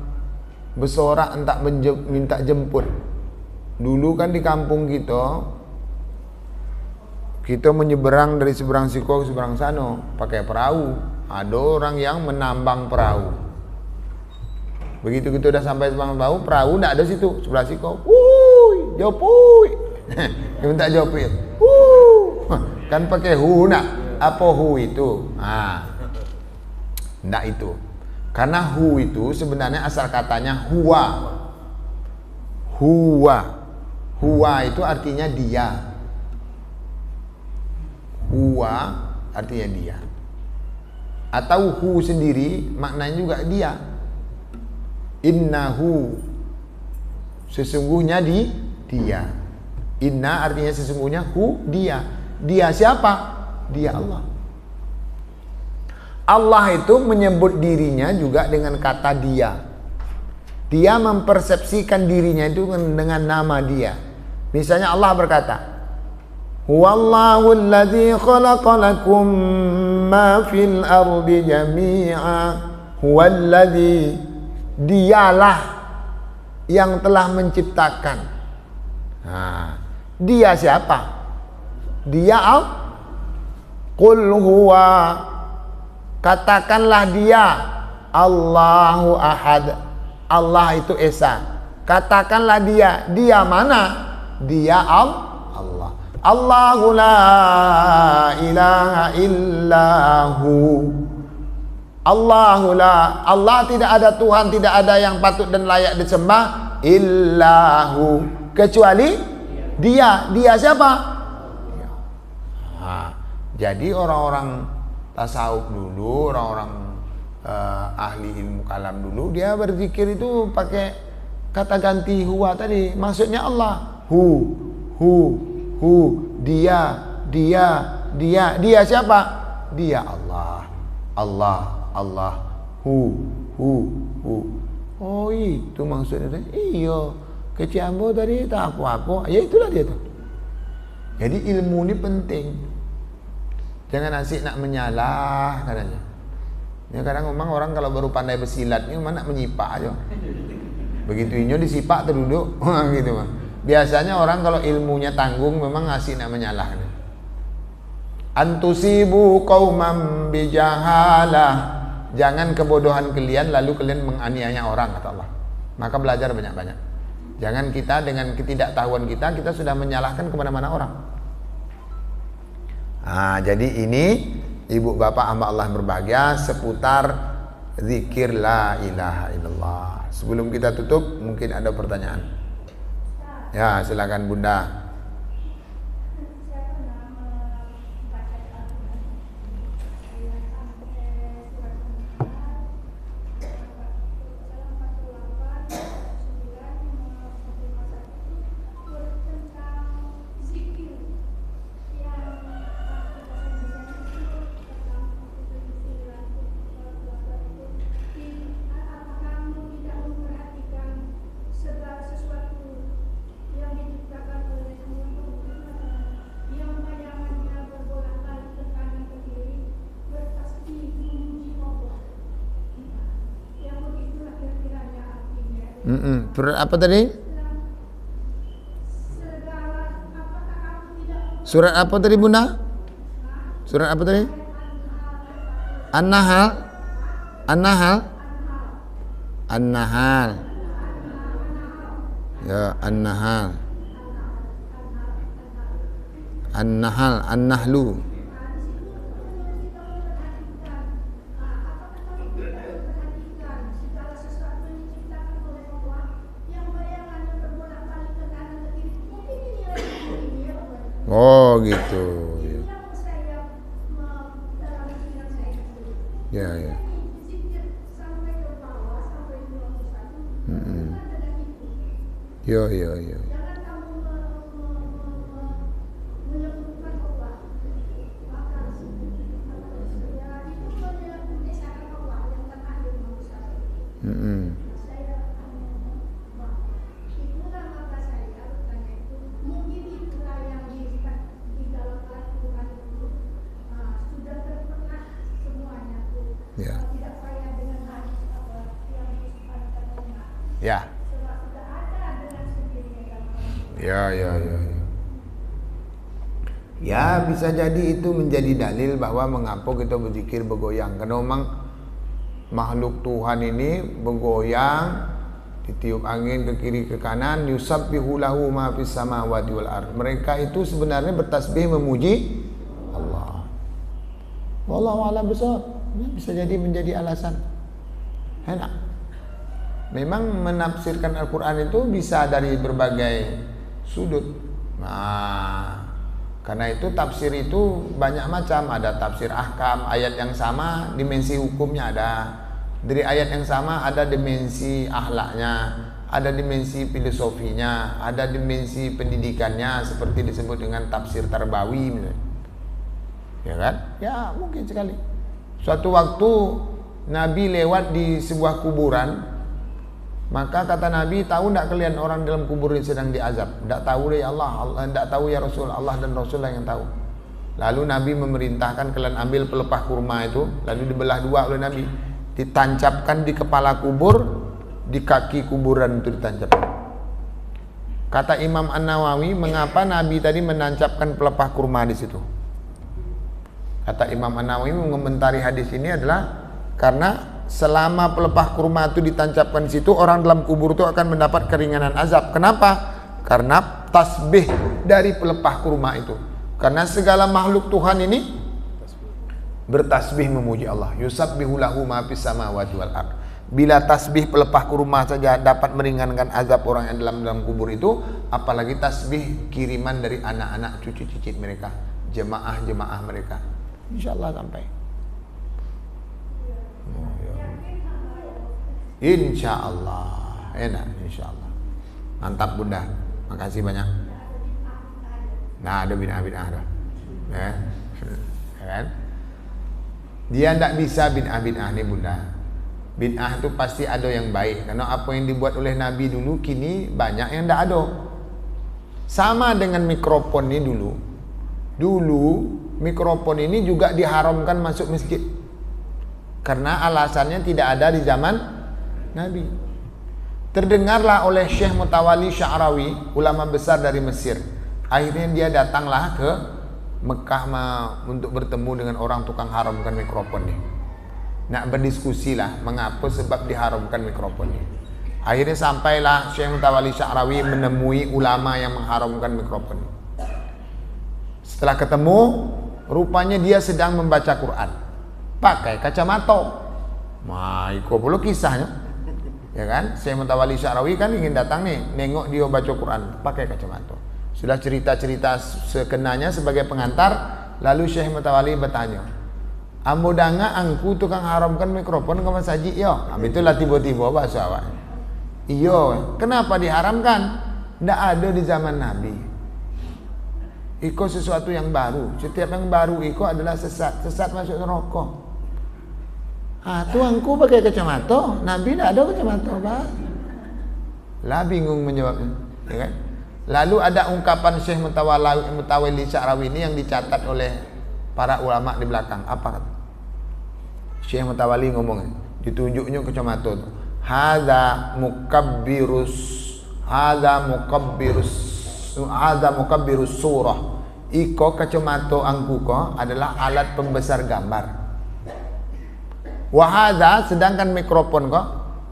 S1: bersorak entah minta jemput. Dulu kan di kampung kita menyeberang dari seberang siko ke seberang sana pakai perahu. Ada orang yang menambang perahu. Begitu kita udah sampai seberang perahu tidak ada situ, sebelah siko. Wuih, jopui. Dia minta jopui. Kan pakai hu nak? Apa hu itu? Tidak itu. Karena hu itu sebenarnya asal katanya huwa. Huwa. Huwa itu artinya dia. Huwa artinya dia. Atau hu sendiri maknanya juga dia. Innahu, sesungguhnya dia. Inna artinya sesungguhnya, hu dia. Dia siapa? Dia Allah. Allah itu menyebut dirinya juga dengan kata dia. Dia mempersepsikan dirinya itu dengan nama dia. Misalnya Allah berkata, Huwallahu alladhi khalaqa lakum ma fil ardi jami'a. Huwalladhi, dialah yang telah menciptakan. Dia siapa? Dia Qul huwa, katakanlah dia Allahu ahad. Allah itu esa. Katakanlah dia mana? Dia Allah. Allahu la ilaha illahu. Allahu la, Allah tidak ada Tuhan, tidak ada yang patut dan layak disembah illahu, kecuali Dia. Dia siapa? Nah, jadi orang-orang tasawuf dulu, orang-orang ahli ilmu kalam dulu, dia berzikir itu pakai kata ganti huwa tadi. Maksudnya Allah. Hu, dia siapa? Dia Allah. Hu. Oh itu maksudnya. Iya, keciambo tadi tak apa-apa. Ya itulah dia tuh. Jadi ilmu ini penting. Jangan asik nak menyalah katanya. Ya kadang memang orang kalau baru pandai bersilat ni memang nak menyipak aja. Begitu inyo disipak terduduk gitu mah. Biasanya orang kalau ilmunya tanggung memang asik nak menyalah. Antusibu qauman bijahalah. Jangan kebodohan kalian lalu kalian menganiaya orang, kata Allah. Maka belajar banyak-banyak. Jangan kita dengan ketidaktahuan kita sudah menyalahkan kemana-mana orang. Jadi ini ibu bapak hamba Allah berbahagia seputar zikir la ilaha illallah. Sebelum kita tutup mungkin ada pertanyaan. Ya silakan Bunda. Surat apa tadi? Surat apa tadi Bunda? Surat apa tadi? An-Nahl. Ya, An-Nahl. An-Nahlu. Oh gitu. Ya. Ya. Ya bisa jadi itu menjadi dalil bahwa mengapa kita berzikir bergoyang. Karena memang makhluk Tuhan ini bergoyang, ditiup angin ke kiri ke kanan, yusabbihu lahu ma fis samawati wal ard. Mereka itu sebenarnya bertasbih memuji Allah. Wallahu a'lam bishawab. Bisa jadi menjadi alasan. Enak. Memang menafsirkan Al-Quran itu bisa dari berbagai sudut. Karena itu tafsir itu banyak macam. Ada tafsir ahkam, ayat yang sama dimensi hukumnya ada. Dari ayat yang sama ada dimensi akhlaknya, ada dimensi filosofinya, ada dimensi pendidikannya, seperti disebut dengan tafsir tarbawi misalnya. Ya kan? Ya mungkin sekali. Suatu waktu Nabi lewat di sebuah kuburan. Maka kata Nabi, tahu tidak kalian orang dalam kubur ini sedang diazab? Tidak tahu ya Allah, tidak tahu ya Rasul, Allah dan Rasul yang tahu. Lalu Nabi memerintahkan kalian ambil pelepah kurma itu, lalu dibelah dua oleh Nabi, ditancapkan di kepala kubur, di kaki kuburan itu ditancapkan. Kata Imam An-Nawawi, mengapa Nabi tadi menancapkan pelepah kurma di situ? Kata Imam An-Nawawi mengomentari hadis ini adalah karena selama pelepah kurma itu ditancapkan di situ, orang dalam kubur itu akan mendapat keringanan azab. Kenapa? Karena tasbih dari pelepah kurma itu. Karena segala makhluk Tuhan ini bertasbih memuji Allah. Yusabbihu lahu ma fis samawati wal ard. Bila tasbih pelepah kurma saja dapat meringankan azab orang yang dalam kubur itu, apalagi tasbih kiriman dari anak-anak cucu cicit mereka, jemaah-jemaah mereka. Insyaallah sampai. Insyaallah. Enak insyaallah. Mantap Bunda. Makasih banyak. Nah, ada bid'ah-bid'ah dah. Ya. Kan? Dia tidak bisa bid'ah-bid'ah nih Bunda. Bid'ah itu pasti ada yang baik. Karena apa yang dibuat oleh Nabi dulu kini banyak yang tidak ada. Sama dengan mikrofon ini dulu. Dulu mikrofon ini juga diharamkan masuk masjid. Karena alasannya tidak ada di zaman Nabi. Terdengarlah oleh Syekh Mutawalli Sya'rawi, ulama besar dari Mesir. Akhirnya dia datanglah ke Mekah untuk bertemu dengan orang tukang haramkan mikrofon nih. Nak berdiskusi lah mengapa sebab diharamkan mikrofon ini. Akhirnya sampailah Syekh Mutawalli Sya'rawi menemui ulama yang mengharamkan mikrofon. Setelah ketemu, rupanya dia sedang membaca Quran pakai kacamata. Nah, itu pula kisahnya. Ya kan? Syekh Mutawalli Sya'rawi kan ingin datang nih, nengok dia baca Quran pakai kacamata. Sudah cerita-cerita sekenanya sebagai pengantar, lalu Syekh Mutawalli bertanya, "Amudanga angku tukang haramkan mikrofon ke masjid yo." Itulah tiba-tiba bahasa awak. Iyo, kenapa diharamkan? Tidak ada di zaman Nabi. Iko sesuatu yang baru. Setiap yang baru iko adalah sesat. Sesat masuk neraka. Tu angku pakai kacamata, Nabi tidak ada kacamata, Pak. Lah bingung menjawabnya, ya kan? Lalu ada ungkapan Syekh Mutawalli Sya'rawi ini yang dicatat oleh para ulama di belakang. Apa kata? Syekh Mutawalli ngomong, ditunjuknya kacamata itu. Hadza mukabbirus surah. Iko kacamata angku ko adalah alat pembesar gambar. Wahada sedangkan mikrofon kok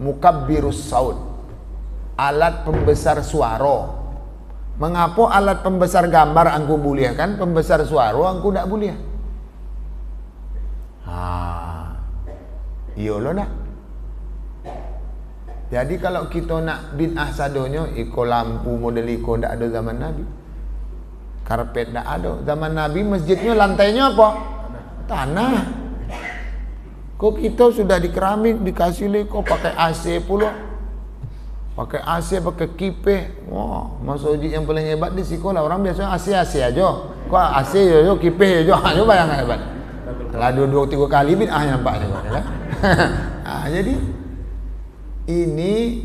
S1: mukabbirus saud, alat pembesar suara. Mengapa alat pembesar gambar angku boleh kan, pembesar suara angku tidak boleh? Iya loh nak. Jadi kalau kita nak bid'ah sadonyo, iko lampu model iko tidak ada zaman Nabi. Karpet tidak ada zaman Nabi. Masjidnya lantainya apa? Tanah. Kok kita sudah di keramik, dikasih leko pakai AC pula. Pakai AC, pakai kipe. Wah, Mas Oji yang paling hebat di sekolah. Orang biasanya AC aja. Kok AC yo kipe yo. Ayo bayangkan hebat. Kalau 2-3 kali bid'ah nampaknya kan. Jadi ini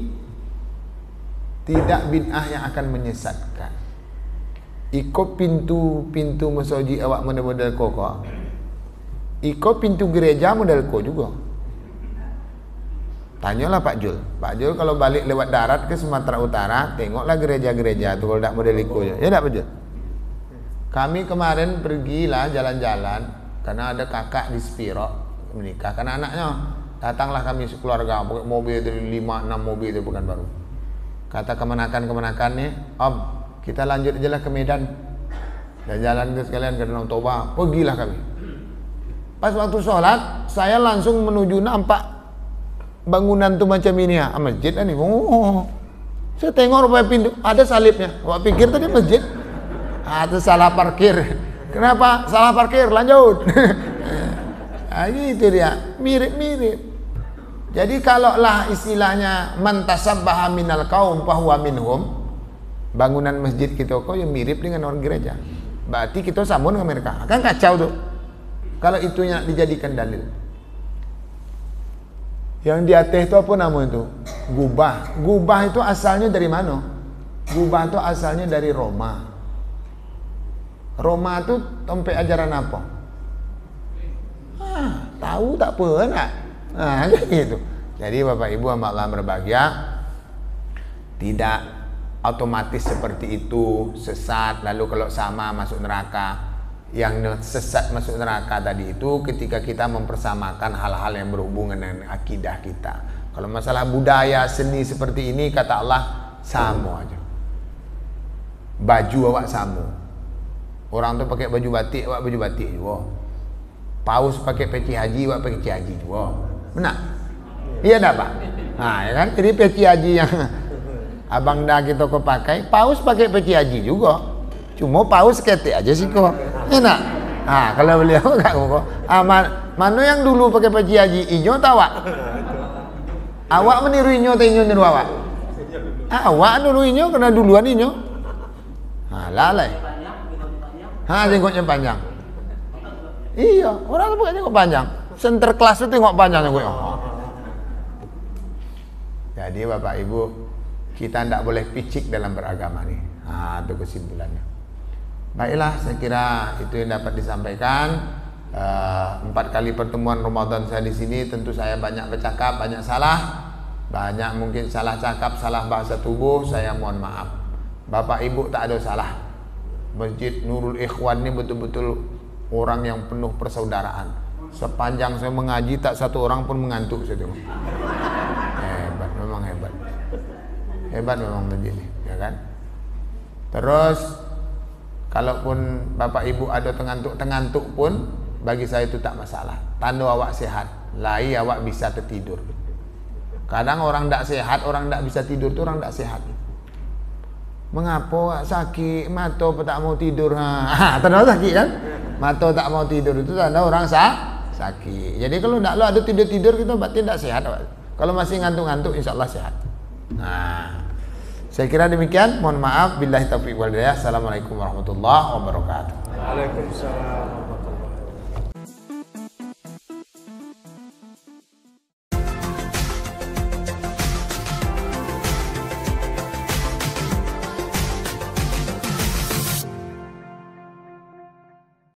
S1: tidak bid'ah yang akan menyesatkan. Iko pintu Mas Oji awak model-model kok. Iko pintu gereja model ko juga. Tanyalah Pak Jul. Pak Jul kalau balik lewat darat ke Sumatera Utara, tengoklah gereja-gereja tuh kalau tak model iko. Ya tak Pak Jul? Kami kemarin pergilah jalan-jalan karena ada kakak di Spiro menikah karena anaknya. Datanglah kami sekeluarga pakai mobil dari 5-6 mobil itu bukan baru. Kata kemenakan nih, Om, kita lanjut aja lah ke Medan. Dan jalan ke sekalian ke Danau Toba. Pergilah kami. Pas waktu sholat, saya langsung menuju nampak bangunan tuh macam ini ya, masjid nih. Saya tengok rupanya pintu, ada salibnya. Wah pikir tadi masjid. Itu salah parkir. Kenapa? Salah parkir, lanjut. Gitu dia, mirip-mirip. Jadi kalaulah istilahnya man tasabbaha minal qaum fahuwa minhum, bangunan masjid kita kok yang mirip dengan orang gereja. Berarti kita sama dengan mereka. Kan kacau tuh. Kalau itu yang dijadikan dalil. Yang di atas itu apa nama itu? Gubah. Gubah itu asalnya dari mana? Gubah itu asalnya dari Roma. Roma itu tempat ajaran apa? Tahu tak pernah. Gitu. Jadi Bapak Ibu hamba Allah berbahagia, tidak otomatis seperti itu sesat lalu kalau sama masuk neraka. Yang sesat masuk neraka tadi itu ketika kita mempersamakan hal-hal yang berhubungan dengan akidah kita. Kalau masalah budaya seni seperti ini kata Allah sama aja. Baju awak sama. Orang tu pakai baju batik, awak baju batik juga. Paus pakai peci haji, wak pakai peci haji juga. Benar? Iya dah Pak. Nah, ya kan? Jadi peci haji yang abang dah kita kau pakai, paus pakai peci haji juga. Cuma paus ketek aja sih kok. Enak. Nah, kalau beliau enggak kok. Mana yang dulu pakai peci haji inyo tahu Wak? Awak meniru inyo atau inyo niru awak? Awak dulu inyo kena duluan inyo. Nah, lalai. Jenggotnya panjang. Iya, orang pakai jenggot panjang. Center kelas itu tengok panjangnya gue. Jadi Bapak Ibu, kita tidak boleh picik dalam beragama nih. Nah, itu kesimpulannya. Baiklah, saya kira itu yang dapat disampaikan. 4 kali pertemuan Ramadan saya di sini, tentu saya banyak bercakap, banyak salah, banyak mungkin salah cakap, salah bahasa tubuh. Saya mohon maaf. Bapak Ibu tak ada salah. Masjid Nurul Ikhwan ini betul-betul orang yang penuh persaudaraan. Sepanjang saya mengaji tak satu orang pun mengantuk saya tengok. Hebat, memang hebat. Hebat memang masjid ini, ya kan? Terus kalaupun Bapak Ibu ada tengantuk pun bagi saya itu tak masalah. Tanda awak sehat. Lai awak bisa tertidur. Kadang orang tak sehat, orang tak bisa tidur itu orang tak sehat. Mengapa sakit mata tak mau tidur? Tanda sakit kan? Mata tak mau tidur itu tanda orang sakit. Jadi kalau tak lo ada tidur kita berarti tak sehat. Kalau masih ngantuk-ngantuk insya Allah sehat. Nah, saya kira demikian. Mohon maaf. Billahi taufiq wal hidayah. Assalamualaikum warahmatullahi wabarakatuh.
S2: Waalaikumsalam.